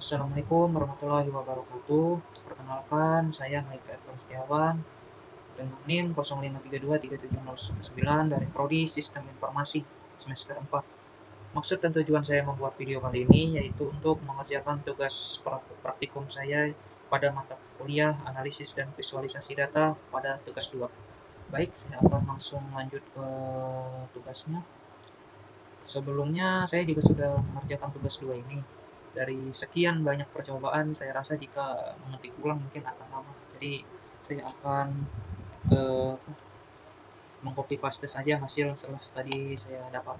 Assalamualaikum warahmatullahi wabarakatuh. Perkenalkan, saya Maika Irfan Setiawan dengan NIM 05323709 dari Prodi Sistem Informasi semester 4. Maksud dan tujuan saya membuat video kali ini yaitu untuk mengerjakan tugas praktikum saya pada mata kuliah Analisis dan Visualisasi Data pada tugas 2. Baik, saya akan langsung lanjut ke tugasnya. Sebelumnya saya juga sudah mengerjakan tugas 2 ini. Dari sekian banyak percobaan, saya rasa jika mengetik ulang mungkin akan lama. Jadi saya akan eh, mengcopy paste saja hasil setelah tadi saya dapat.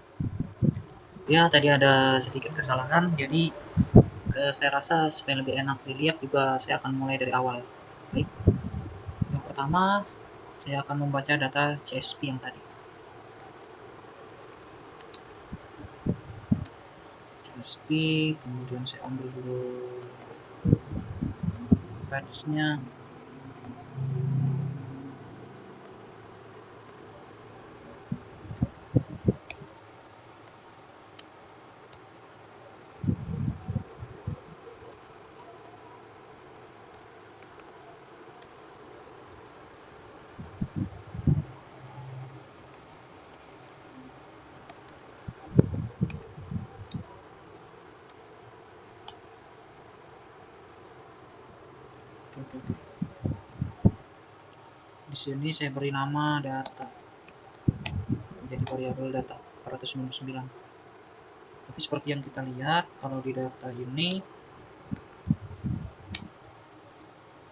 Ya, tadi ada sedikit kesalahan, jadi saya rasa supaya lebih enak dilihat juga saya akan mulai dari awal. Baik, yang pertama saya akan membaca data CSP yang tadi. CSP, kemudian saya ambil dulu patch-nya. Oke. Di sini saya beri nama data, jadi variabel data 499. Tapi seperti yang kita lihat kalau di data ini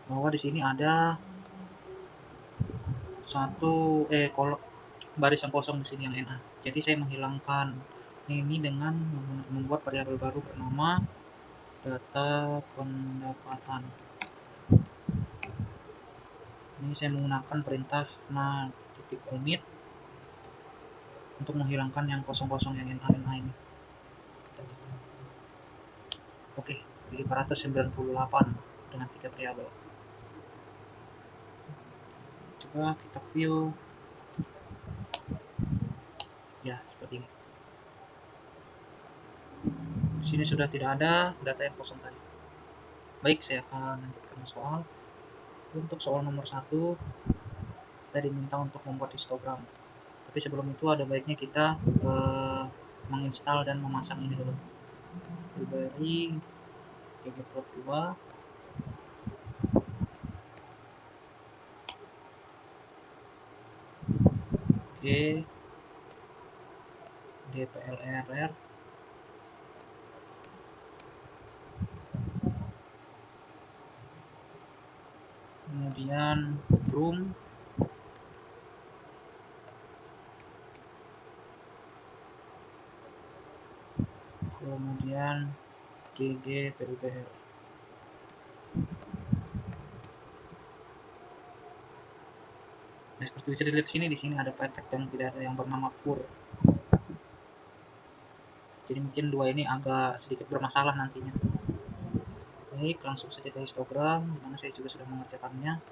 bahwa di sini ada kolom baris yang kosong di sini yang NA. Jadi saya menghilangkan ini dengan membuat variabel baru bernama data pendapatan. Ini saya menggunakan perintah na.omit untuk menghilangkan yang kosong-kosong yang NA ini. Oke, 598 dengan 3 variabel. Coba kita view. Ya, seperti ini. Di sini sudah tidak ada data yang kosong tadi. Baik, saya akan lanjutkan soal. Untuk soal nomor 1, kita diminta untuk membuat histogram. Tapi sebelum itu ada baiknya kita menginstal dan memasang ini dulu. Library ggplot2. Oke. dplrr. Kemudian room. Kemudian ggplbr. Nah, seperti bisa dilihat di sini ada paket yang tidak ada yang bernama fur. Jadi mungkin dua ini agak sedikit bermasalah nantinya. Baik, langsung saja ke histogram, dimana saya juga sudah mengerjakannya.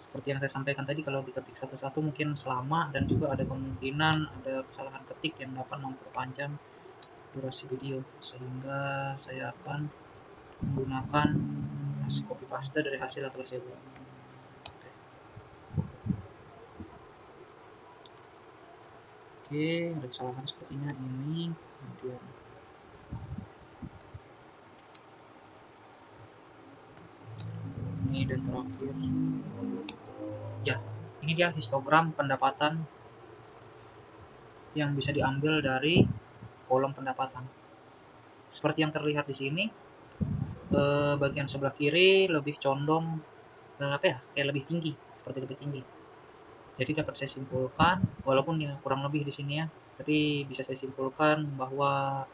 Seperti yang saya sampaikan tadi, kalau diketik satu-satu mungkin selama, dan juga ada kemungkinan ada kesalahan ketik yang dapat memperpanjang durasi video, sehingga saya akan menggunakan hasil copy paste dari hasil yang telah saya buat. Oke, ada kesalahan sepertinya ini. Kemudian ini dan terakhir. Ya, ini dia histogram pendapatan yang bisa diambil dari kolom pendapatan. Seperti yang terlihat di sini, bagian sebelah kiri lebih condong kayak lebih tinggi, seperti lebih tinggi. Jadi dapat saya simpulkan, walaupun ya kurang lebih di sini ya, tapi bisa saya simpulkan bahwa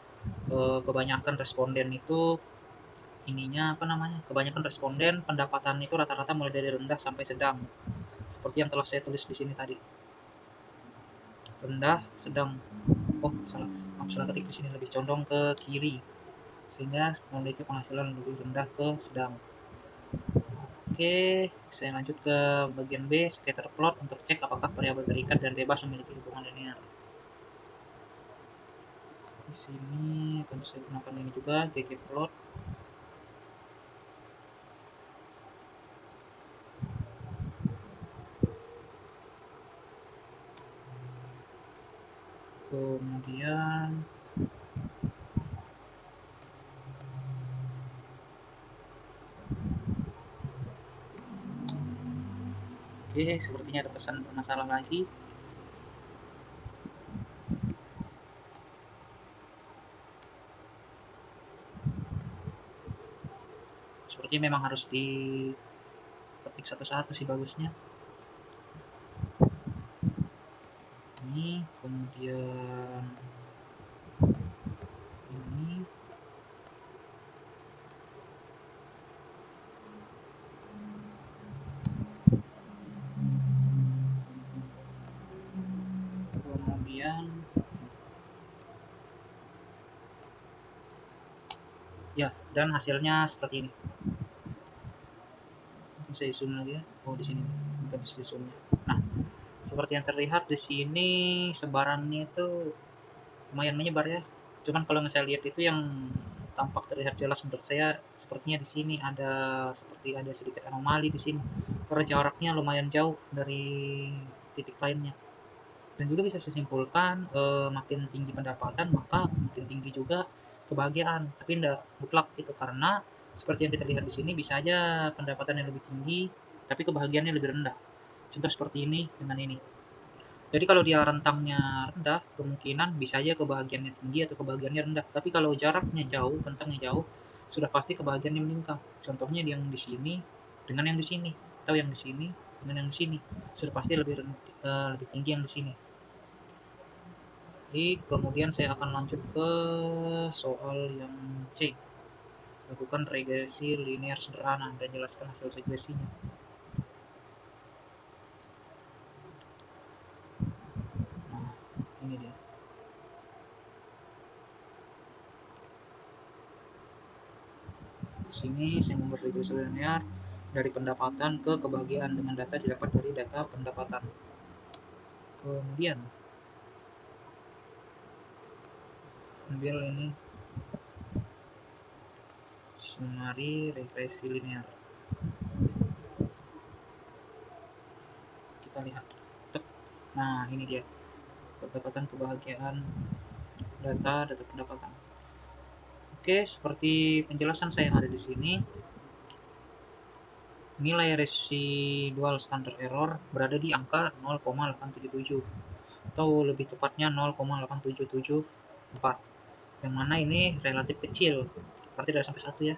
kebanyakan responden itu kebanyakan responden pendapatan itu rata-rata mulai dari rendah sampai sedang. Seperti yang telah saya tulis di sini tadi. Rendah, sedang. Oh, salah ketik di sini, lebih condong ke kiri. Sehingga memiliki penghasilan lebih rendah ke sedang. Oke, saya lanjut ke bagian B, scatter plot, untuk cek apakah variabel terikat dan bebas memiliki hubungan linear. Di sini akan saya gunakan ini juga, ggplot. Kemudian oke, sepertinya ada pesan bermasalah lagi. Sepertinya memang harus diketik satu-satu sih bagusnya. Ini, kemudian ini, kemudian ya, dan hasilnya seperti ini. Bisa zoom lagi ya. Oh, di sini bukan di zoomnya. Nah, seperti yang terlihat di sini sebarannya itu lumayan menyebar ya. Cuman kalau saya lihat itu yang tampak terlihat jelas menurut saya sepertinya di sini ada seperti ada sedikit anomali di sini karena jaraknya lumayan jauh dari titik lainnya. Dan juga bisa saya simpulkan makin tinggi pendapatan maka makin tinggi juga kebahagiaan. Tapi tidak mutlak itu karena seperti yang kita lihat di sini bisa aja pendapatan yang lebih tinggi tapi kebahagiaannya lebih rendah. Contoh seperti ini dengan ini. Jadi kalau dia rentangnya rendah, kemungkinan bisa aja kebahagiaannya tinggi atau kebahagiaannya rendah. Tapi kalau jaraknya jauh, rentangnya jauh, sudah pasti kebahagiaannya meningkat. Contohnya yang di sini dengan yang di sini, atau yang di sini dengan yang di sini, sudah pasti lebih tinggi yang di sini. Jadi kemudian saya akan lanjut ke soal yang C. Lakukan regresi linear sederhana dan jelaskan hasil regresinya. Nah, ini dia. Di sini saya membuat regresi linear dari pendapatan ke kebahagiaan dengan data didapat dari data pendapatan. Kemudian ambil ini summary regresi linear. Kita lihat. Nah, ini dia pendapatan kebahagiaan data pendapatan. Oke, seperti penjelasan saya yang ada di sini, nilai residual standar error berada di angka 0,877 atau lebih tepatnya 0,8774, yang mana ini relatif kecil, berarti dari sampai 1 ya,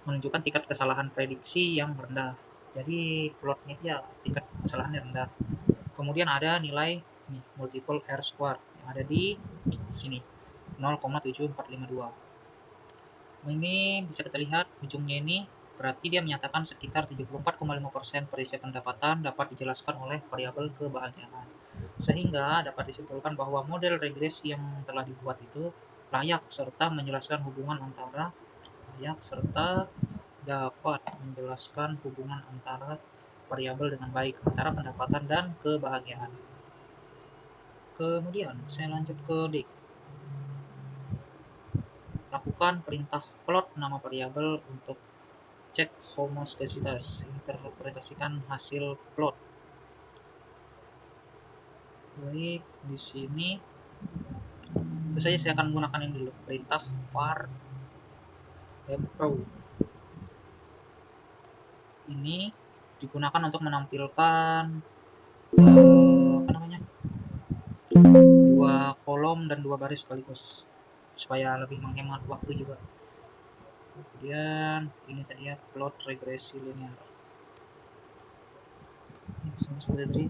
menunjukkan tingkat kesalahan prediksi yang rendah. Jadi plotnya ya tingkat kesalahannya rendah. Kemudian ada nilai multiple R square yang ada di sini 0,7452. Ini bisa kita lihat ujungnya ini berarti dia menyatakan sekitar 74,5% periset pendapatan dapat dijelaskan oleh variabel kebahagiaan. Sehingga dapat disimpulkan bahwa model regresi yang telah dibuat itu layak serta menjelaskan hubungan antara variabel dengan baik antara pendapatan dan kebahagiaan. Kemudian saya lanjut ke D. Lakukan perintah plot nama variabel untuk cek homoskesitas. Interpretasikan hasil plot. Baik, di sini tentu saja saya akan menggunakan ini dulu, perintah var mrow. Ini digunakan untuk menampilkan apa namanya, dua kolom dan dua baris sekaligus supaya lebih menghemat waktu juga. Kemudian ini tadi ya, plot regresi linear. Seperti tadi,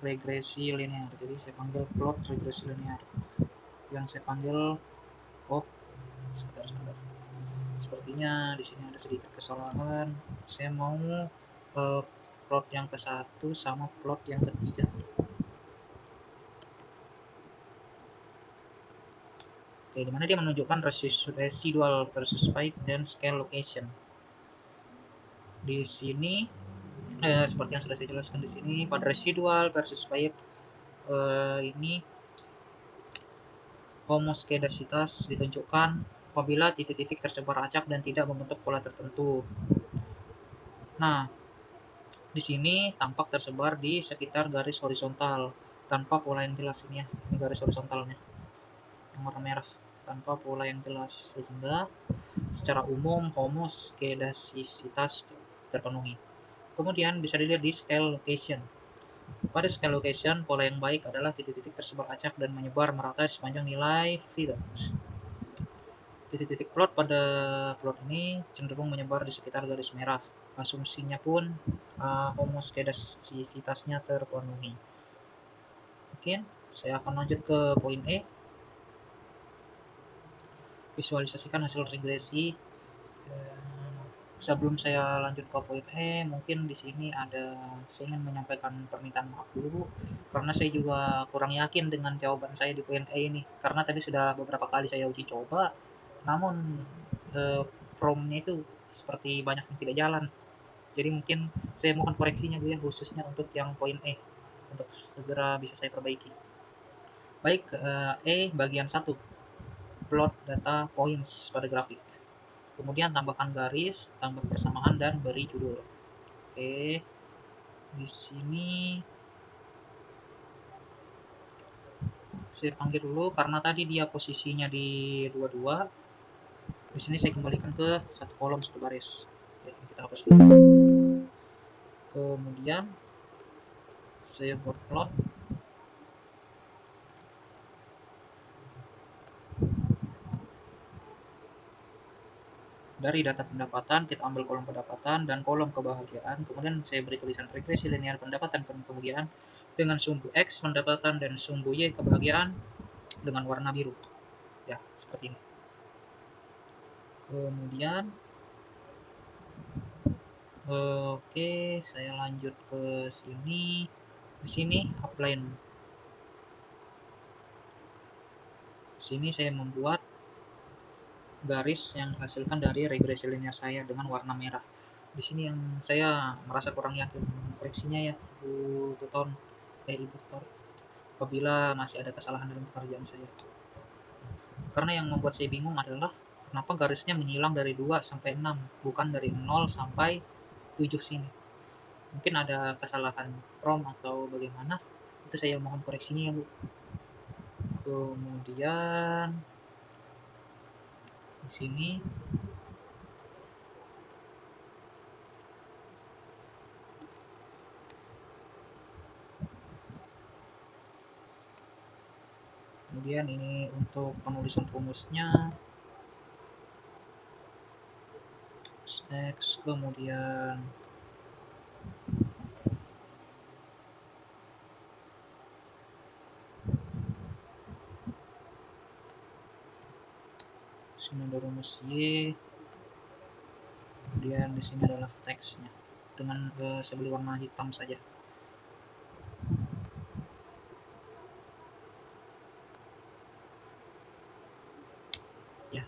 regresi linear. Jadi saya panggil plot regresi linear. Yang saya panggil sebentar. Sepertinya di sini ada sedikit kesalahan. Saya mau plot yang ke-1 sama plot yang ketiga. Oke, dimana dia menunjukkan residual versus spike dan scale location. Di sini seperti yang sudah saya jelaskan di sini, pada residual versus spike ini Homoskedasitas ditunjukkan apabila titik-titik tersebar acak dan tidak membentuk pola tertentu. Nah, di sini tampak tersebar di sekitar garis horizontal tanpa pola yang jelas ini ya. Ini garis horizontalnya yang warna merah tanpa pola yang jelas, sehingga secara umum homoskedasisitas terpenuhi. Kemudian bisa dilihat di scale location. Pada scale location, pola yang baik adalah titik-titik tersebar acak dan menyebar merata di sepanjang nilai Phillips. Titik-titik plot pada plot ini cenderung menyebar di sekitar garis merah. Asumsinya pun homoskedasisitasnya terpenuhi. Mungkin saya akan lanjut ke poin E. Visualisasikan hasil regresi. Sebelum saya lanjut ke poin E, mungkin di sini saya ingin menyampaikan permintaan maaf dulu karena saya juga kurang yakin dengan jawaban saya di poin E ini, karena tadi sudah beberapa kali saya uji coba, namun promnya itu seperti banyak yang tidak jalan. Jadi mungkin saya mohon koreksinya dulu ya, khususnya untuk yang poin E, untuk segera bisa saya perbaiki. Baik, E bagian 1, plot data points pada grafik. Kemudian tambahkan garis, tambah persamaan, dan beri judul. Oke, di sini saya panggil dulu karena tadi dia posisinya di 22. Di sini saya kembalikan ke satu kolom satu baris. Oke, kita hapus dulu. Kemudian saya buat plot. Dari data pendapatan, kita ambil kolom pendapatan dan kolom kebahagiaan. Kemudian saya beri tulisan regresi linear pendapatan dan kebahagiaan dengan sumbu X pendapatan dan sumbu Y kebahagiaan dengan warna biru. Ya, seperti ini. Kemudian, oke, saya lanjut ke sini. Di sini outline. Di sini saya membuat garis yang dihasilkan dari regresi linear saya dengan warna merah. Di sini yang saya merasa kurang yakin, koreksinya ya, Ibu Tutor, Ibu Tutor, apabila masih ada kesalahan dalam pekerjaan saya. Karena yang membuat saya bingung adalah kenapa garisnya menyilang dari 2 sampai 6, bukan dari 0 sampai 7 sini. Mungkin ada kesalahan prom atau bagaimana, itu saya mohon koreksinya ya Bu. Kemudian di sini kemudian ini untuk penulisan rumusnya X, kemudian sini ada rumus Y, kemudian di sini adalah teksnya dengan saya beri warna hitam saja. Ya,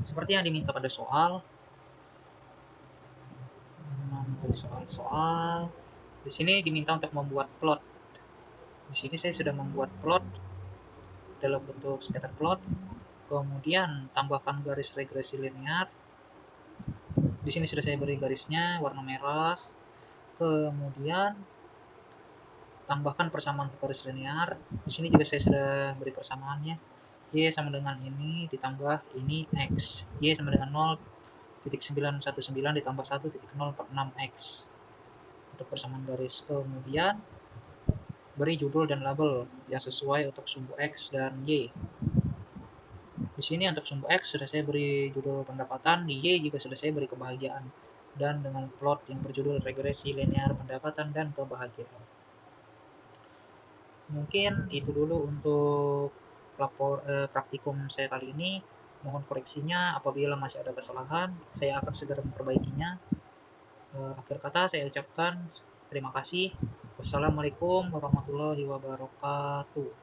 seperti yang diminta pada soal. Soal di sini diminta untuk membuat plot. Di sini saya sudah membuat plot dalam bentuk scatter plot. Kemudian tambahkan garis regresi linear. Di sini sudah saya beri garisnya warna merah. Kemudian tambahkan persamaan garis linear. Di sini juga saya sudah beri persamaannya. Y sama dengan ini ditambah ini X. Y sama dengan 0,919 ditambah 1,046X untuk persamaan garis. Kemudian beri judul dan label yang sesuai untuk sumbu X dan Y. Di sini untuk sumbu X sudah saya beri judul pendapatan, di Y juga sudah saya beri kebahagiaan, dan dengan plot yang berjudul regresi linear pendapatan dan kebahagiaan. Mungkin itu dulu untuk praktikum saya kali ini. Mohon koreksinya apabila masih ada kesalahan, saya akan segera memperbaikinya. Akhir kata saya ucapkan terima kasih. Wassalamualaikum warahmatullahi wabarakatuh.